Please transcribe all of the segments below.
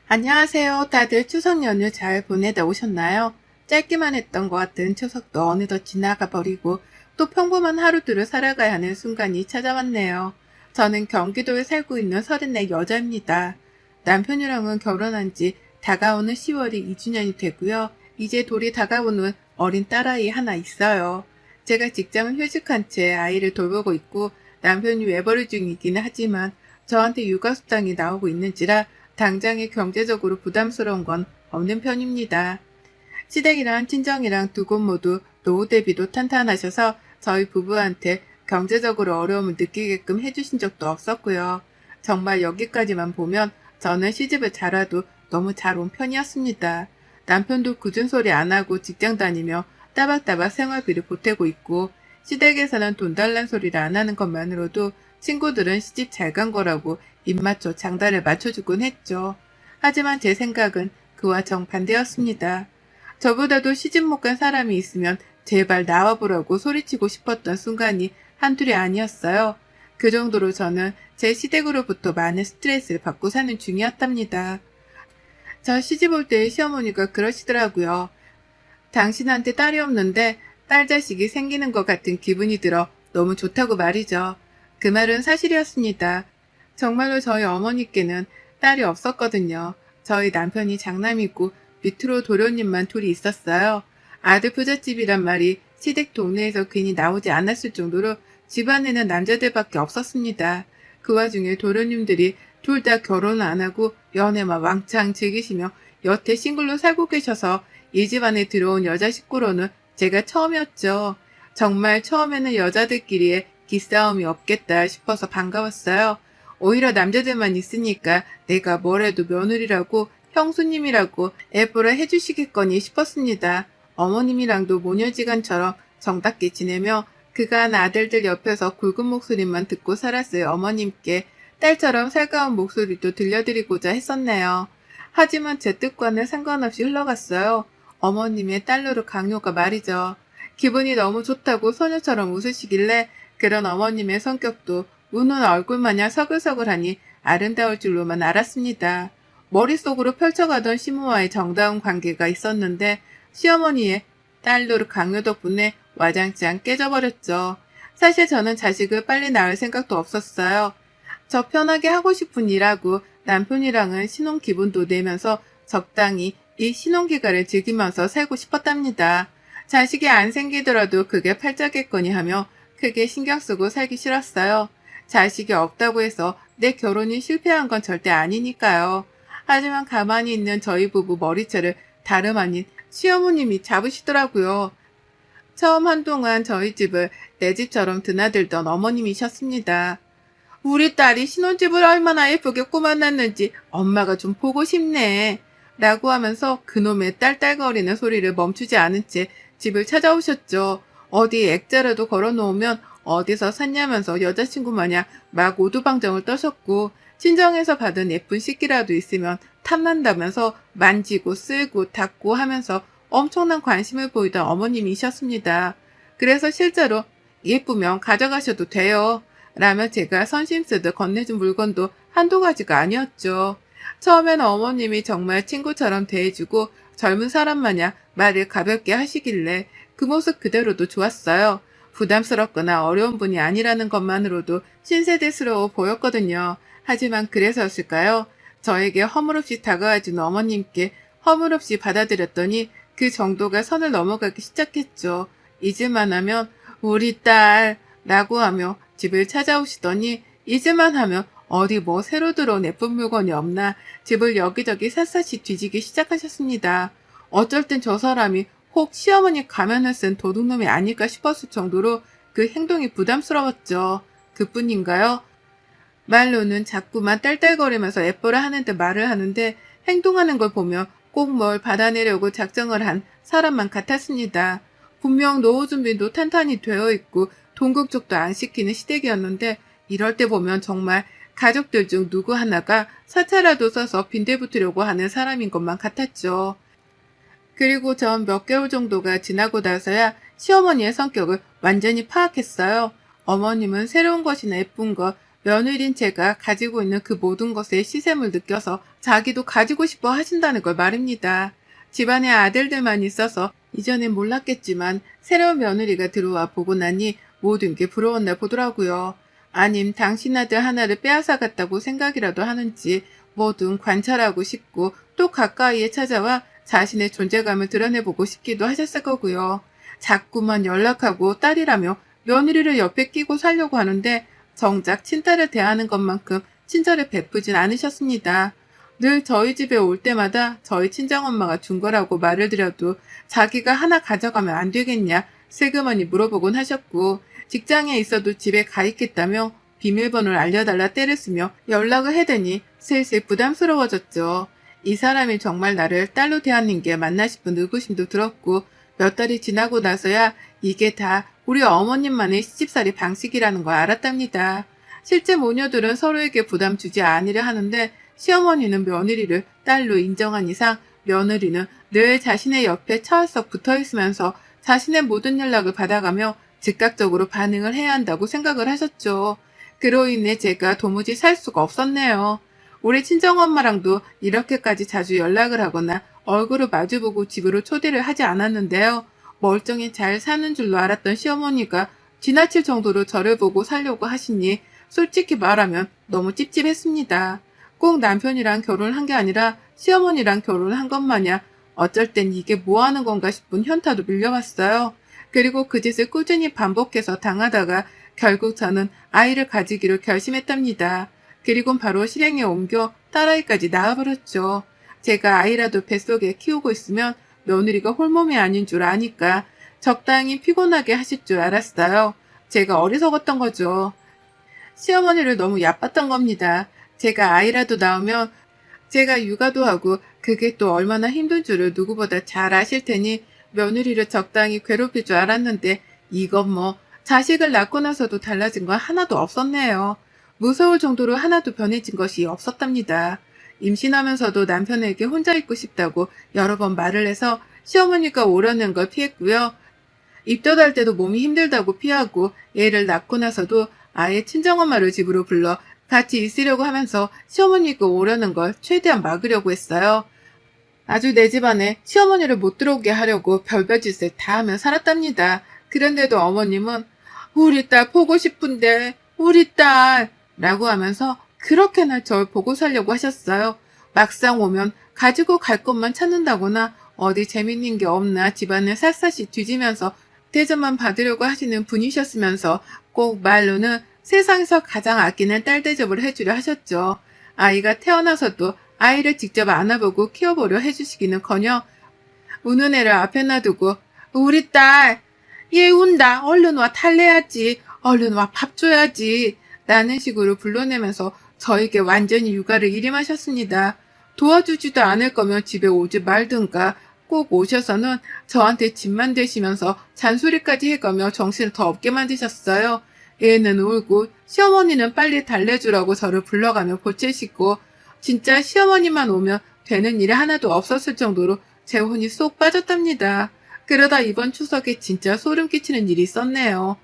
안녕하세요. 다들 추석 연휴 잘 보내다 오셨나요? 짧기만 했던 것 같은 추석도 어느덧 지나가 버리고 또 평범한 하루들을 살아가야 하는 순간이 찾아왔네요. 저는 경기도에 살고 있는 34 여자입니다. 남편이랑은 결혼한 지 다가오는 10월이 2주년이 되고요. 이제 돌이 다가오는 어린 딸아이 하나 있어요. 제가 직장을 휴직한 채 아이를 돌보고 있고 남편이 외벌이 중이기는 하지만 저한테 육아수당이 나오고 있는지라 당장에 경제적으로 부담스러운 건 없는 편입니다. 시댁이랑 친정이랑 두 곳 모두 노후 대비도 탄탄하셔서 저희 부부한테 경제적으로 어려움을 느끼게끔 해주신 적도 없었고요. 정말 여기까지만 보면 저는 시집을 잘 와도 너무 잘 온 편이었습니다. 남편도 굳은 소리 안 하고 직장 다니며 따박따박 생활비를 보태고 있고 시댁에서는 돈 달란 소리를 안 하는 것만으로도 친구들은 시집 잘 간 거라고 입맞춰 장단을 맞춰주곤 했죠. 하지만 제 생각은 그와 정반대였습니다. 저보다도 시집 못 간 사람이 있으면 제발 나와보라고 소리치고 싶었던 순간이 한둘이 아니었어요. 그 정도로 저는 제 시댁으로부터 많은 스트레스를 받고 사는 중이었답니다. 저 시집 올 때 시어머니가 그러시더라고요. 당신한테 딸이 없는데 딸 자식이 생기는 것 같은 기분이 들어 너무 좋다고 말이죠. 그 말은 사실이었습니다. 정말로 저희 어머니께는 딸이 없었거든요. 저희 남편이 장남이고 밑으로 도련님만 둘이 있었어요. 아들 부잣집이란 말이 시댁 동네에서 괜히 나오지 않았을 정도로 집안에는 남자들밖에 없었습니다. 그 와중에 도련님들이 둘 다 결혼을 안 하고 연애만 왕창 즐기시며 여태 싱글로 살고 계셔서 이 집안에 들어온 여자 식구로는 제가 처음이었죠. 정말 처음에는 여자들끼리의 기싸움이 없겠다 싶어서 반가웠어요. 오히려 남자들만 있으니까 내가 뭐래도 며느리라고 형수님이라고 애보라 해주시겠거니 싶었습니다. 어머님이랑도 모녀지간처럼 정답게 지내며 그간 아들들 옆에서 굵은 목소리만 듣고 살았을 어머님께 딸처럼 살가운 목소리도 들려드리고자 했었네요. 하지만 제 뜻과는 상관없이 흘러갔어요. 어머님의 딸로로 강요가 말이죠. 기분이 너무 좋다고 소녀처럼 웃으시길래 그런 어머님의 성격도 우는 얼굴마냥 서글서글하니 아름다울 줄로만 알았습니다. 머릿속으로 펼쳐가던 시모와의 정다운 관계가 있었는데 시어머니의 딸로로 강요 덕분에 와장창 깨져버렸죠. 사실 저는 자식을 빨리 낳을 생각도 없었어요. 저 편하게 하고 싶은 일하고 남편이랑은 신혼 기분도 내면서 적당히 이 신혼기간을 즐기면서 살고 싶었답니다. 자식이 안 생기더라도 그게 팔자겠거니 하며 크게 신경 쓰고 살기 싫었어요. 자식이 없다고 해서 내 결혼이 실패한 건 절대 아니니까요. 하지만 가만히 있는 저희 부부 머리채를 다름 아닌 시어머님이 잡으시더라고요. 처음 한동안 저희 집을 내 집처럼 드나들던 어머님이셨습니다. 우리 딸이 신혼집을 얼마나 예쁘게 꾸며놨는지 엄마가 좀 보고 싶네. 라고 하면서 그놈의 딸딸거리는 소리를 멈추지 않은 채 집을 찾아오셨죠. 어디 액자라도 걸어놓으면 어디서 샀냐면서 여자친구 마냥 막 오두방정을 떠셨고 친정에서 받은 예쁜 식기라도 있으면 탐난다면서 만지고 쓸고 닦고 하면서 엄청난 관심을 보이던 어머님이셨습니다. 그래서 실제로 예쁘면 가져가셔도 돼요. 라며 제가 선심 쓰듯 건네준 물건도 한두 가지가 아니었죠. 처음엔 어머님이 정말 친구처럼 대해주고 젊은 사람 마냥 말을 가볍게 하시길래 그 모습 그대로도 좋았어요. 부담스럽거나 어려운 분이 아니라는 것만으로도 신세대스러워 보였거든요. 하지만 그래서였을까요? 저에게 허물없이 다가와준 어머님께 허물없이 받아들였더니 그 정도가 선을 넘어가기 시작했죠. 잊을만 하면 우리 딸 라고 하며 집을 찾아오시더니 잊을만 하면 어디 뭐 새로 들어온 예쁜 물건이 없나 집을 여기저기 샅샅이 뒤지기 시작하셨습니다. 어쩔 땐 저 사람이 혹 시어머니 가면을 쓴 도둑놈이 아닐까 싶었을 정도로 그 행동이 부담스러웠죠. 그뿐인가요? 말로는 자꾸만 딸딸거리면서 예뻐라 하는 듯 말을 하는데 행동하는 걸 보면 꼭 뭘 받아내려고 작정을 한 사람만 같았습니다. 분명 노후 준비도 탄탄히 되어 있고 돈 걱정도 안 시키는 시댁이었는데 이럴 때 보면 정말 가족들 중 누구 하나가 사채라도 써서 빈대붙으려고 하는 사람인 것만 같았죠. 그리고 전 몇 개월 정도가 지나고 나서야 시어머니의 성격을 완전히 파악했어요. 어머님은 새로운 것이나 예쁜 것, 며느리인 제가 가지고 있는 그 모든 것의 시샘을 느껴서 자기도 가지고 싶어 하신다는 걸 말입니다. 집안에 아들들만 있어서 이전엔 몰랐겠지만 새로운 며느리가 들어와 보고 나니 모든 게 부러웠나 보더라고요. 아님 당신 아들 하나를 빼앗아갔다고 생각이라도 하는지 뭐든 관찰하고 싶고 또 가까이에 찾아와 자신의 존재감을 드러내보고 싶기도 하셨을 거고요. 자꾸만 연락하고 딸이라며 며느리를 옆에 끼고 살려고 하는데 정작 친딸을 대하는 것만큼 친절을 베푸진 않으셨습니다. 늘 저희 집에 올 때마다 저희 친정엄마가 준 거라고 말을 드려도 자기가 하나 가져가면 안 되겠냐 슬그머니 물어보곤 하셨고 직장에 있어도 집에 가 있겠다며 비밀번호를 알려달라 떼를 쓰며 연락을 해대니 슬슬 부담스러워졌죠. 이 사람이 정말 나를 딸로 대하는 게 맞나 싶은 의구심도 들었고 몇 달이 지나고 나서야 이게 다 우리 어머님만의 시집살이 방식이라는 걸 알았답니다. 실제 모녀들은 서로에게 부담 주지 않으려 하는데 시어머니는 며느리를 딸로 인정한 이상 며느리는 늘 자신의 옆에 차올썩 붙어있으면서 자신의 모든 연락을 받아가며 즉각적으로 반응을 해야 한다고 생각을 하셨죠. 그로 인해 제가 도무지 살 수가 없었네요. 우리 친정엄마랑도 이렇게까지 자주 연락을 하거나 얼굴을 마주보고 집으로 초대를 하지 않았는데요. 멀쩡히 잘 사는 줄로 알았던 시어머니가 지나칠 정도로 저를 보고 살려고 하시니 솔직히 말하면 너무 찝찝했습니다. 꼭 남편이랑 결혼한 게 아니라 시어머니랑 결혼한 것 마냥 어쩔 땐 이게 뭐 하는 건가 싶은 현타도 밀려왔어요. 그리고 그 짓을 꾸준히 반복해서 당하다가 결국 저는 아이를 가지기로 결심했답니다. 그리곤 바로 실행에 옮겨 딸아이까지 낳아버렸죠. 제가 아이라도 뱃속에 키우고 있으면 며느리가 홀몸이 아닌 줄 아니까 적당히 피곤하게 하실 줄 알았어요. 제가 어리석었던 거죠. 시어머니를 너무 얕봤던 겁니다. 제가 아이라도 낳으면 제가 육아도 하고 그게 또 얼마나 힘든 줄을 누구보다 잘 아실 테니 며느리를 적당히 괴롭힐 줄 알았는데 이건 뭐 자식을 낳고 나서도 달라진 건 하나도 없었네요. 무서울 정도로 하나도 변해진 것이 없었답니다. 임신하면서도 남편에게 혼자 있고 싶다고 여러 번 말을 해서 시어머니가 오려는 걸 피했고요. 입덧할 때도 몸이 힘들다고 피하고 애를 낳고 나서도 아예 친정엄마를 집으로 불러 같이 있으려고 하면서 시어머니가 오려는 걸 최대한 막으려고 했어요. 아주 내 집안에 시어머니를 못 들어오게 하려고 별별 짓을 다 하며 살았답니다. 그런데도 어머님은 우리 딸 보고 싶은데 우리 딸 라고 하면서 그렇게나 절 보고 살려고 하셨어요. 막상 오면 가지고 갈 것만 찾는다거나 어디 재밌는 게 없나 집안을 샅샅이 뒤지면서 대접만 받으려고 하시는 분이셨으면서 꼭 말로는 세상에서 가장 아끼는 딸 대접을 해주려 하셨죠. 아이가 태어나서도 아이를 직접 안아보고 키워보려 해주시기는커녕 우는 애를 앞에 놔두고 우리 딸, 얘 운다. 얼른 와 탈래야지. 얼른 와 밥 줘야지. 라는 식으로 불러내면서 저에게 완전히 육아를 일임하셨습니다. 도와주지도 않을 거면 집에 오지 말든가 꼭 오셔서는 저한테 집만 대시면서 잔소리까지 해가며 정신을 더 없게 만드셨어요. 애는 울고 시어머니는 빨리 달래주라고 저를 불러가며 보채시고 진짜 시어머니만 오면 되는 일이 하나도 없었을 정도로 제 혼이 쏙 빠졌답니다. 그러다 이번 추석에 진짜 소름 끼치는 일이 있었네요.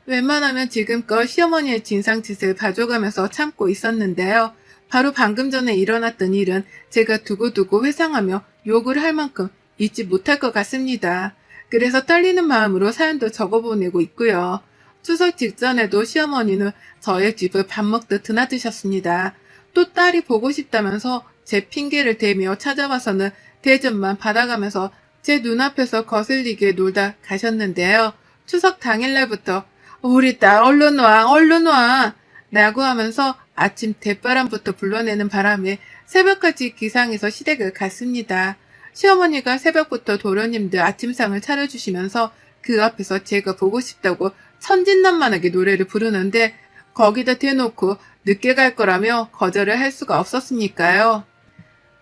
웬만하면 지금껏 시어머니의 진상짓을 봐줘가면서 참고 있었는데요. 바로 방금 전에 일어났던 일은 제가 두고두고 회상하며 욕을 할 만큼 잊지 못할 것 같습니다. 그래서 떨리는 마음으로 사연도 적어보내고 있고요. 추석 직전에도 시어머니는 저의 집을 밥 먹듯 드나드셨습니다. 또 딸이 보고 싶다면서 제 핑계를 대며 찾아와서는 대접만 받아가면서 제 눈앞에서 거슬리게 놀다 가셨는데요. 추석 당일날부터 우리 딸 얼른 와 얼른 와 라고 하면서 아침 대바람부터 불러내는 바람에 새벽까지 기상해서 시댁을 갔습니다. 시어머니가 새벽부터 도련님들 아침상을 차려주시면서 그 앞에서 제가 보고 싶다고 천진난만하게 노래를 부르는데 거기다 대놓고 늦게 갈 거라며 거절을 할 수가 없었으니까요.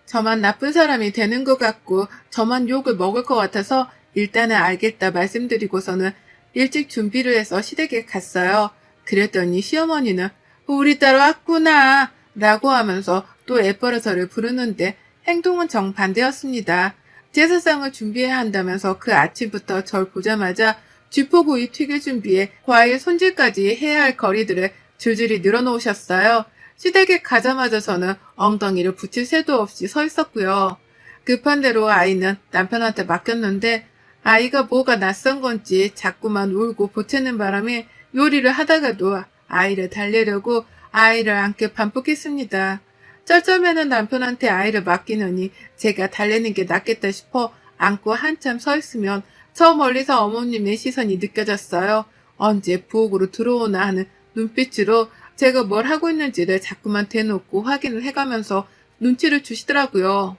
저만 나쁜 사람이 되는 것 같고 저만 욕을 먹을 것 같아서 일단은 알겠다 말씀드리고서는 일찍 준비를 해서 시댁에 갔어요. 그랬더니 시어머니는 우리 딸 왔구나 라고 하면서 또 애벌어 저를 부르는데 행동은 정반대였습니다. 제사상을 준비해야 한다면서 그 아침부터 절 보자마자 쥐포구이 튀길 준비에 과일 손질까지 해야 할 거리들을 줄줄이 늘어놓으셨어요. 시댁에 가자마자 저는 엉덩이를 붙일 새도 없이 서 있었고요. 급한 대로 아이는 남편한테 맡겼는데 아이가 뭐가 낯선 건지 자꾸만 울고 보채는 바람에 요리를 하다가도 아이를 달래려고 아이를 안게 반복했습니다. 쩔쩔매는 남편한테 아이를 맡기느니 제가 달래는 게 낫겠다 싶어 안고 한참 서 있으면 저 멀리서 어머님의 시선이 느껴졌어요. 언제 부엌으로 들어오나 하는 눈빛으로 제가 뭘 하고 있는지를 자꾸만 대놓고 확인을 해가면서 눈치를 주시더라고요.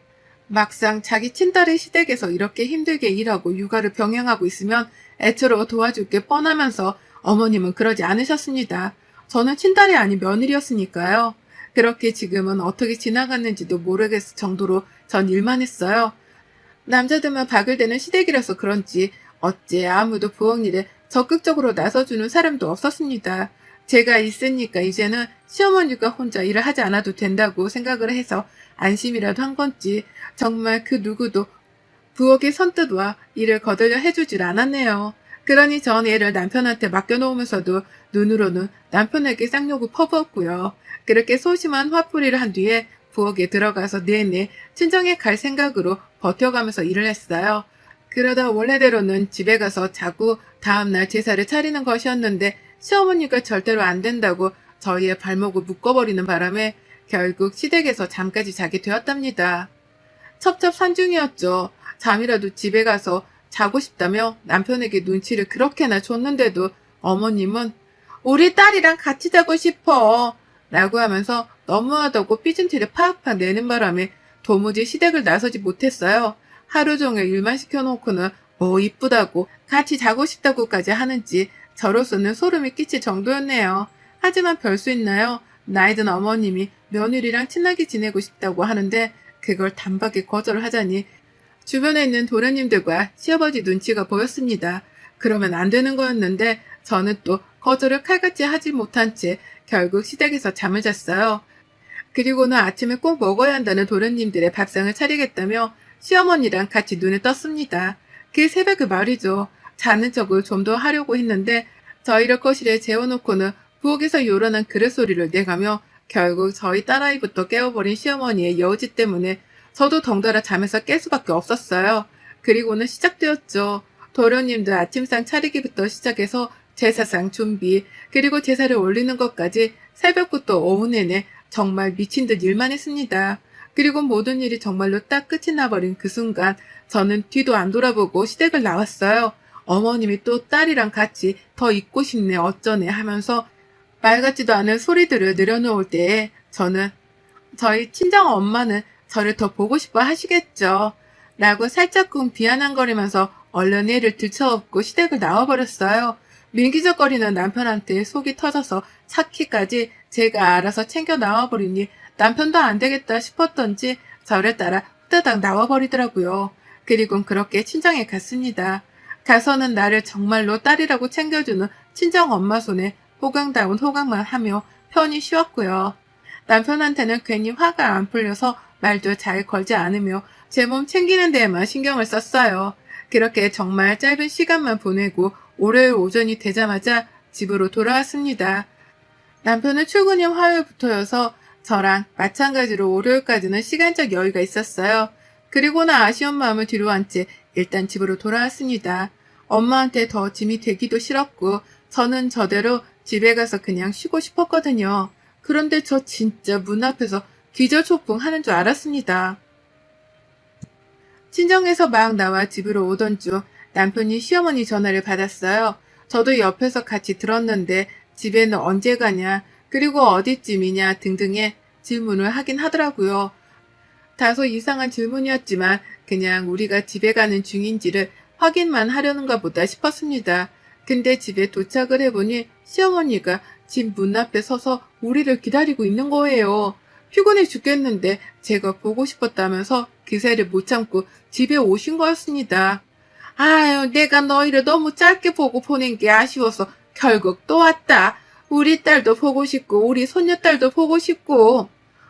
막상 자기 친딸의 시댁에서 이렇게 힘들게 일하고 육아를 병행하고 있으면 애처로 도와줄 게 뻔하면서 어머님은 그러지 않으셨습니다. 저는 친딸이 아닌 며느리였으니까요. 그렇게 지금은 어떻게 지나갔는지도 모르겠을 정도로 전 일만 했어요. 남자들만 바글대는 시댁이라서 그런지 어째 아무도 부엌 일에 적극적으로 나서주는 사람도 없었습니다. 제가 있으니까 이제는 시어머니가 혼자 일을 하지 않아도 된다고 생각을 해서 안심이라도 한 건지 정말 그 누구도 부엌에 선뜻 와 일을 거들려 해주질 않았네요. 그러니 전 애를 남편한테 맡겨놓으면서도 눈으로는 남편에게 쌍욕을 퍼부었고요. 그렇게 소심한 화풀이를 한 뒤에 부엌에 들어가서 내내 친정에 갈 생각으로 버텨가면서 일을 했어요. 그러다 원래대로는 집에 가서 자고 다음날 제사를 차리는 것이었는데 시어머니가 절대로 안 된다고 저희의 발목을 묶어버리는 바람에 결국 시댁에서 잠까지 자게 되었답니다. 첩첩산중이었죠. 잠이라도 집에 가서 자고 싶다며 남편에게 눈치를 그렇게나 줬는데도 어머님은 우리 딸이랑 같이 자고 싶어 라고 하면서 너무하다고 삐진 티를 팍팍 내는 바람에 도무지 시댁을 나서지 못했어요. 하루 종일 일만 시켜놓고는 뭐 이쁘다고 같이 자고 싶다고까지 하는지 저로서는 소름이 끼칠 정도였네요. 하지만 별 수 있나요? 나이든 어머님이 며느리랑 친하게 지내고 싶다고 하는데 그걸 단박에 거절을 하자니 주변에 있는 도련님들과 시아버지 눈치가 보였습니다. 그러면 안 되는 거였는데 저는 또 거절을 칼같이 하지 못한 채 결국 시댁에서 잠을 잤어요. 그리고는 아침에 꼭 먹어야 한다는 도련님들의 밥상을 차리겠다며 시어머니랑 같이 눈을 떴습니다. 그 새벽에 말이죠. 자는 척을 좀 더 하려고 했는데 저희를 거실에 재워놓고는 부엌에서 요란한 그릇 소리를 내가며 결국 저희 딸아이부터 깨워버린 시어머니의 여우짓 때문에 저도 덩달아 잠에서 깰 수밖에 없었어요. 그리고는 시작되었죠. 도련님들 아침상 차리기부터 시작해서 제사상 준비, 그리고 제사를 올리는 것까지 새벽부터 오후 내내 정말 미친 듯 일만 했습니다. 그리고 모든 일이 정말로 딱 끝이 나버린 그 순간 저는 뒤도 안 돌아보고 시댁을 나왔어요. 어머님이 또 딸이랑 같이 더 있고 싶네 어쩌네 하면서 말 같지도 않은 소리들을 늘어놓을 때에 저는 저희 친정 엄마는 저를 더 보고 싶어 하시겠죠 라고 살짝쿵 비아냥거리면서 얼른 애를 들쳐업고 시댁을 나와버렸어요. 민기적거리는 남편한테 속이 터져서 차키까지 제가 알아서 챙겨 나와버리니 남편도 안 되겠다 싶었던지 저를 따라 후다닥 나와버리더라고요. 그리곤 그렇게 친정에 갔습니다. 가서는 나를 정말로 딸이라고 챙겨주는 친정 엄마 손에 호강다운 호강만 하며 편히 쉬었고요. 남편한테는 괜히 화가 안 풀려서 말도 잘 걸지 않으며 제 몸 챙기는 데에만 신경을 썼어요. 그렇게 정말 짧은 시간만 보내고 월요일 오전이 되자마자 집으로 돌아왔습니다. 남편은 출근이 화요일부터여서 저랑 마찬가지로 월요일까지는 시간적 여유가 있었어요. 그리고는 아쉬운 마음을 뒤로한 채 일단 집으로 돌아왔습니다. 엄마한테 더 짐이 되기도 싫었고 저는 저대로 집에 가서 그냥 쉬고 싶었거든요. 그런데 저 진짜 문 앞에서 기절초풍 하는 줄 알았습니다. 친정에서 막 나와 집으로 오던 중 남편이 시어머니 전화를 받았어요. 저도 옆에서 같이 들었는데 집에는 언제 가냐, 그리고 어디쯤이냐 등등의 질문을 하긴 하더라고요. 다소 이상한 질문이었지만 그냥 우리가 집에 가는 중인지를 확인만 하려는가 보다 싶었습니다. 근데 집에 도착을 해보니 시어머니가 집 문 앞에 서서 우리를 기다리고 있는 거예요. 피곤해 죽겠는데 제가 보고 싶었다면서 기세를 못 참고 집에 오신 거였습니다. 아유, 내가 너희를 너무 짧게 보고 보낸 게 아쉬워서 결국 또 왔다. 우리 딸도 보고 싶고 우리 손녀딸도 보고 싶고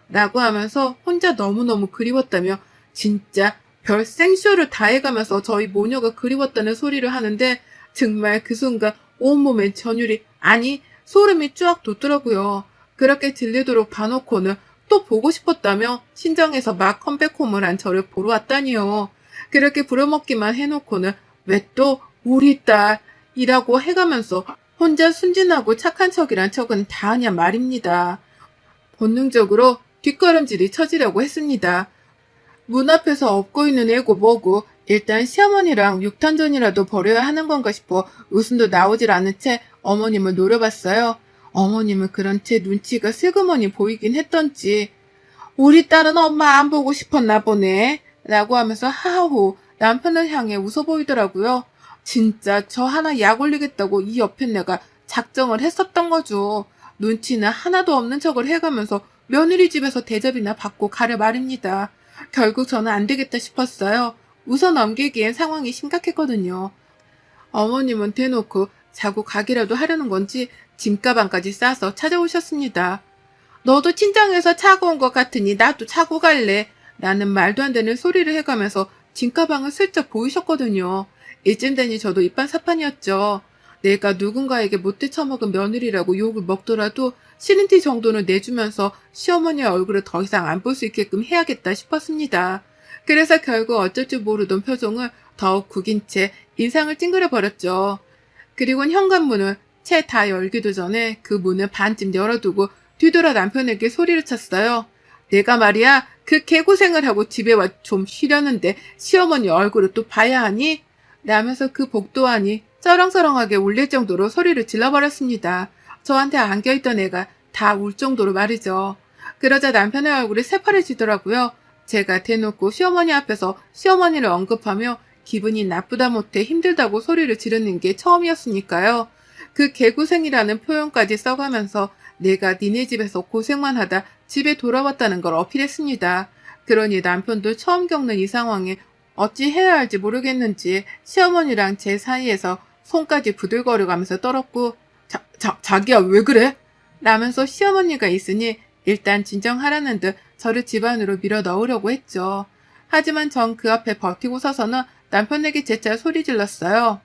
라고 하면서 혼자 너무너무 그리웠다며 진짜 별 생쇼를 다 해가면서 저희 모녀가 그리웠다는 소리를 하는데 정말 그 순간 온몸엔 전율이, 아니 소름이 쫙 돋더라고요. 그렇게 들리도록 봐놓고는 또 보고 싶었다며 신정에서 막 컴백홈을 한 저를 보러 왔다니요. 그렇게 부려먹기만 해놓고는 왜 또 우리 딸이라고 해가면서 혼자 순진하고 착한 척이란 척은 다 하냐 말입니다. 본능적으로 뒷걸음질이 쳐지려고 했습니다. 문 앞에서 업고 있는 애고 뭐고 일단 시어머니랑 육탄전이라도 벌여야 하는 건가 싶어 웃음도 나오질 않은 채 어머님을 노려봤어요. 어머님은 그런 제 눈치가 슬그머니 보이긴 했던지 우리 딸은 엄마 안 보고 싶었나 보네 라고 하면서 하하호 남편을 향해 웃어 보이더라고요. 진짜 저 하나 약 올리겠다고 이 옆에 내가 작정을 했었던 거죠. 눈치는 하나도 없는 척을 해가면서 며느리 집에서 대접이나 받고 가려 말입니다. 결국 저는 안 되겠다 싶었어요. 웃어 넘기기엔 상황이 심각했거든요. 어머님은 대놓고 자고 가기라도 하려는 건지 짐가방까지 싸서 찾아오셨습니다. 너도 친정에서 차고 온 것 같으니 나도 차고 갈래. 라는 말도 안 되는 소리를 해가면서 짐가방을 슬쩍 보이셨거든요. 이쯤 되니 저도 이판사판이었죠. 내가 누군가에게 못돼 처먹은 며느리라고 욕을 먹더라도 싫은 티 정도는 내주면서 시어머니의 얼굴을 더 이상 안 볼 수 있게끔 해야겠다 싶었습니다. 그래서 결국 어쩔 줄 모르던 표정을 더욱 구긴 채 인상을 찡그려 버렸죠. 그리고는 현관문을 채 다 열기도 전에 그 문을 반쯤 열어두고 뒤돌아 남편에게 소리를 쳤어요. 내가 말이야 그 개고생을 하고 집에 와 좀 쉬려는데 시어머니 얼굴을 또 봐야 하니? 라면서 그 복도안이 쩌렁쩌렁하게 울릴 정도로 소리를 질러버렸습니다. 저한테 안겨있던 애가 다 울 정도로 말이죠. 그러자 남편의 얼굴이 새파래지더라고요. 제가 대놓고 시어머니 앞에서 시어머니를 언급하며 기분이 나쁘다 못해 힘들다고 소리를 지르는 게 처음이었으니까요. 그 개고생이라는 표현까지 써가면서 내가 니네 집에서 고생만 하다 집에 돌아왔다는 걸 어필했습니다. 그러니 남편도 처음 겪는 이 상황에 어찌 해야 할지 모르겠는지 시어머니랑 제 사이에서 손까지 부들거려가면서 떨었고 자기야 왜 그래? 라면서 시어머니가 있으니 일단 진정하라는 듯 저를 집 안으로 밀어 넣으려고 했죠. 하지만 전 그 앞에 버티고 서서는 남편에게 재차 소리 질렀어요.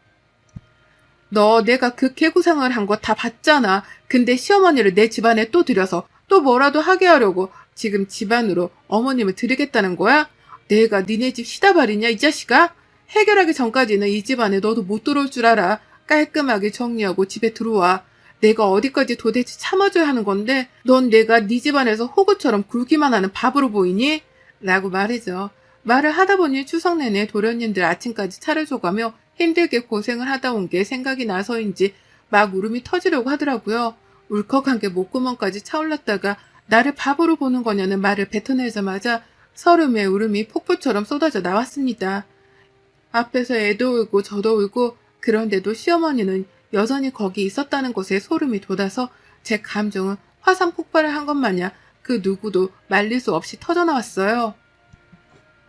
너 내가 그 개구상을 한 거 다 봤잖아. 근데 시어머니를 내 집안에 또 들여서 또 뭐라도 하게 하려고 지금 집안으로 어머님을 들이겠다는 거야? 내가 니네 집 시다발이냐 이 자식아? 해결하기 전까지는 이 집안에 너도 못 들어올 줄 알아. 깔끔하게 정리하고 집에 들어와. 내가 어디까지 도대체 참아줘야 하는 건데 넌 내가 네 집안에서 호구처럼 굴기만 하는 밥으로 보이니? 라고 말이죠. 말을 하다 보니 추석 내내 도련님들 아침까지 차려줘가며 힘들게 고생을 하다 온 게 생각이 나서인지 막 울음이 터지려고 하더라고요. 울컥한 게 목구멍까지 차올랐다가 나를 바보로 보는 거냐는 말을 뱉어내자마자 서름의 울음이 폭포처럼 쏟아져 나왔습니다. 앞에서 애도 울고 저도 울고 그런데도 시어머니는 여전히 거기 있었다는 것에 소름이 돋아서 제 감정은 화산 폭발을 한 것 마냥 그 누구도 말릴 수 없이 터져나왔어요.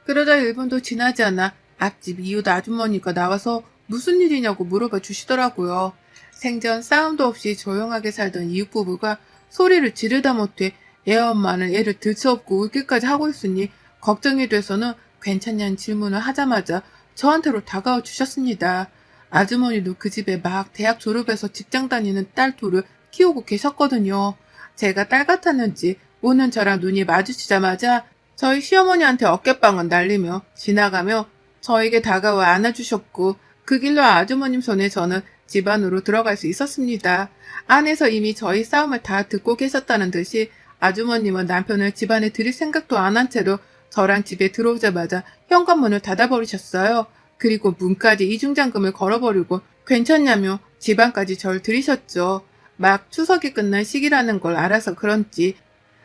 그러다 1분도 지나지 않아 앞집 이웃 아주머니가 나와서 무슨 일이냐고 물어봐 주시더라고요. 생전 싸움도 없이 조용하게 살던 이웃 부부가 소리를 지르다 못해 애 엄마는 애를 들쳐업고 울기까지 하고 있으니 걱정이 돼서는 괜찮냐는 질문을 하자마자 저한테로 다가와 주셨습니다. 아주머니도 그 집에 막 대학 졸업해서 직장 다니는 딸 둘을 키우고 계셨거든요. 제가 딸 같았는지 오는 저랑 눈이 마주치자마자 저희 시어머니한테 어깨빵을 날리며 지나가며 저에게 다가와 안아주셨고 그 길로 아주머님 손에 저는 집 안으로 들어갈 수 있었습니다. 안에서 이미 저희 싸움을 다 듣고 계셨다는 듯이 아주머님은 남편을 집 안에 들일 생각도 안 한 채로 저랑 집에 들어오자마자 현관문을 닫아버리셨어요. 그리고 문까지 이중잠금을 걸어버리고 괜찮냐며 집 안까지 절 들이셨죠. 막 추석이 끝난 시기라는 걸 알아서 그런지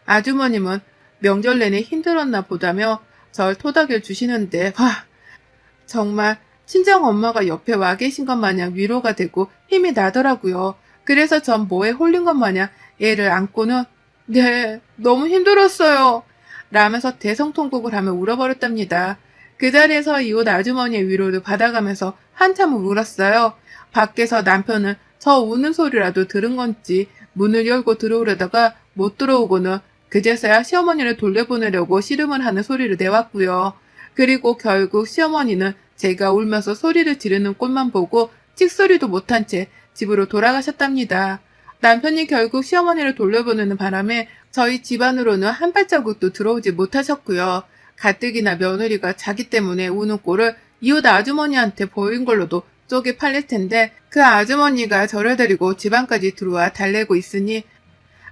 아주머님은 명절 내내 힘들었나 보다며 절 토닥여 주시는데 와 정말 친정 엄마가 옆에 와 계신 것 마냥 위로가 되고 힘이 나더라고요. 그래서 전 뭐에 홀린 것 마냥 애를 안고는 네 너무 힘들었어요 라면서 대성통곡을 하며 울어버렸답니다. 그 자리에서 이웃 아주머니의 위로를 받아가면서 한참을 울었어요. 밖에서 남편은 저 우는 소리라도 들은 건지 문을 열고 들어오려다가 못 들어오고는 그제서야 시어머니를 돌려보내려고 씨름을 하는 소리를 내왔고요. 그리고 결국 시어머니는 제가 울면서 소리를 지르는 꼴만 보고 찍소리도 못한 채 집으로 돌아가셨답니다. 남편이 결국 시어머니를 돌려보내는 바람에 저희 집안으로는 한 발자국도 들어오지 못하셨고요. 가뜩이나 며느리가 자기 때문에 우는 꼴을 이웃 아주머니한테 보인 걸로도 쪽이 팔릴 텐데 그 아주머니가 저를 데리고 집안까지 들어와 달래고 있으니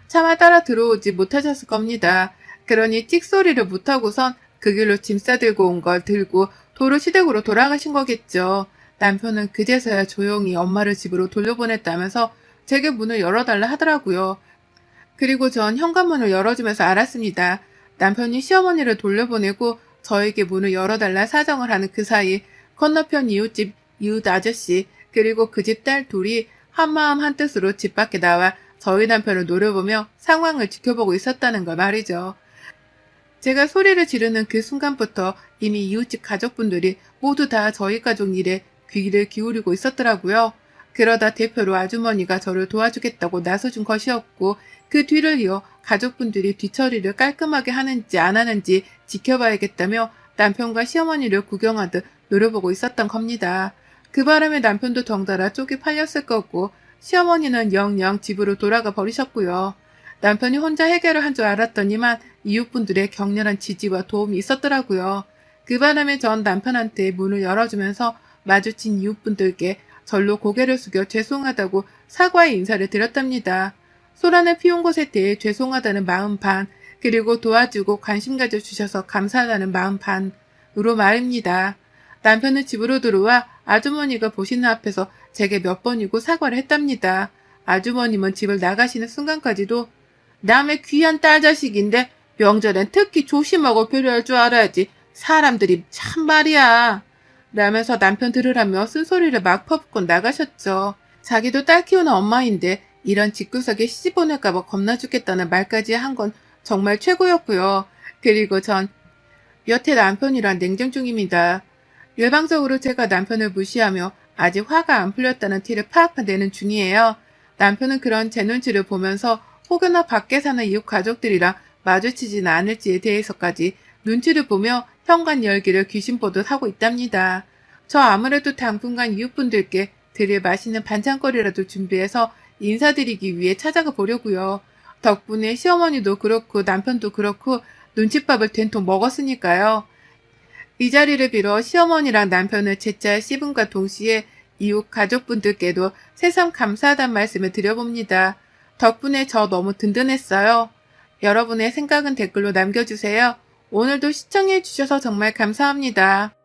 차마 따라 들어오지 못하셨을 겁니다. 그러니 찍소리를 못하고선 그 길로 짐 싸들고 온 걸 들고 도로 시댁으로 돌아가신 거겠죠. 남편은 그제서야 조용히 엄마를 집으로 돌려보냈다면서 제게 문을 열어달라 하더라고요. 그리고 전 현관문을 열어주면서 알았습니다. 남편이 시어머니를 돌려보내고 저에게 문을 열어달라 사정을 하는 그 사이 건너편 이웃집 이웃 아저씨 그리고 그 집 딸 둘이 한마음 한뜻으로 집 밖에 나와 저희 남편을 노려보며 상황을 지켜보고 있었다는 걸 말이죠. 제가 소리를 지르는 그 순간부터 이미 이웃집 가족분들이 모두 다 저희 가족 일에 귀를 기울이고 있었더라고요. 그러다 대표로 아주머니가 저를 도와주겠다고 나서준 것이었고 그 뒤를 이어 가족분들이 뒤처리를 깔끔하게 하는지 안 하는지 지켜봐야겠다며 남편과 시어머니를 구경하듯 노려보고 있었던 겁니다. 그 바람에 남편도 덩달아 쪽이 팔렸을 거고 시어머니는 영영 집으로 돌아가 버리셨고요. 남편이 혼자 해결을 한 줄 알았더니만 이웃분들의 격렬한 지지와 도움이 있었더라고요. 그 바람에 전 남편한테 문을 열어주면서 마주친 이웃분들께 절로 고개를 숙여 죄송하다고 사과의 인사를 드렸답니다. 소란을 피운 것에 대해 죄송하다는 마음 반, 그리고 도와주고 관심 가져주셔서 감사하다는 마음 반으로 말입니다. 남편은 집으로 들어와 아주머니가 보시는 앞에서 제게 몇 번이고 사과를 했답니다. 아주머님은 집을 나가시는 순간까지도 남의 귀한 딸 자식인데 명절엔 특히 조심하고 배려할 줄 알아야지. 사람들이 참 말이야. 라면서 남편 들으라며 쓴소리를 막 퍼붓고 나가셨죠. 자기도 딸 키우는 엄마인데 이런 집구석에 시집 보낼까봐 겁나 죽겠다는 말까지 한 건 정말 최고였고요. 그리고 전 여태 남편이랑 냉전 중입니다. 일방적으로 제가 남편을 무시하며 아직 화가 안 풀렸다는 티를 팍팍 내는 중이에요. 남편은 그런 제 눈치를 보면서 혹여나 밖에 사는 이웃 가족들이랑 마주치지는 않을지에 대해서까지 눈치를 보며 현관 열기를 귀신 보듯 하고 있답니다. 저 아무래도 당분간 이웃분들께 드릴 맛있는 반찬거리라도 준비해서 인사드리기 위해 찾아가 보려고요. 덕분에 시어머니도 그렇고 남편도 그렇고 눈칫밥을 된통 먹었으니까요. 이 자리를 빌어 시어머니랑 남편을 제잘 씹음과 동시에 이웃 가족분들께도 새삼 감사하다는 말씀을 드려봅니다. 덕분에 저 너무 든든했어요. 여러분의 생각은 댓글로 남겨주세요. 오늘도 시청해주셔서 정말 감사합니다.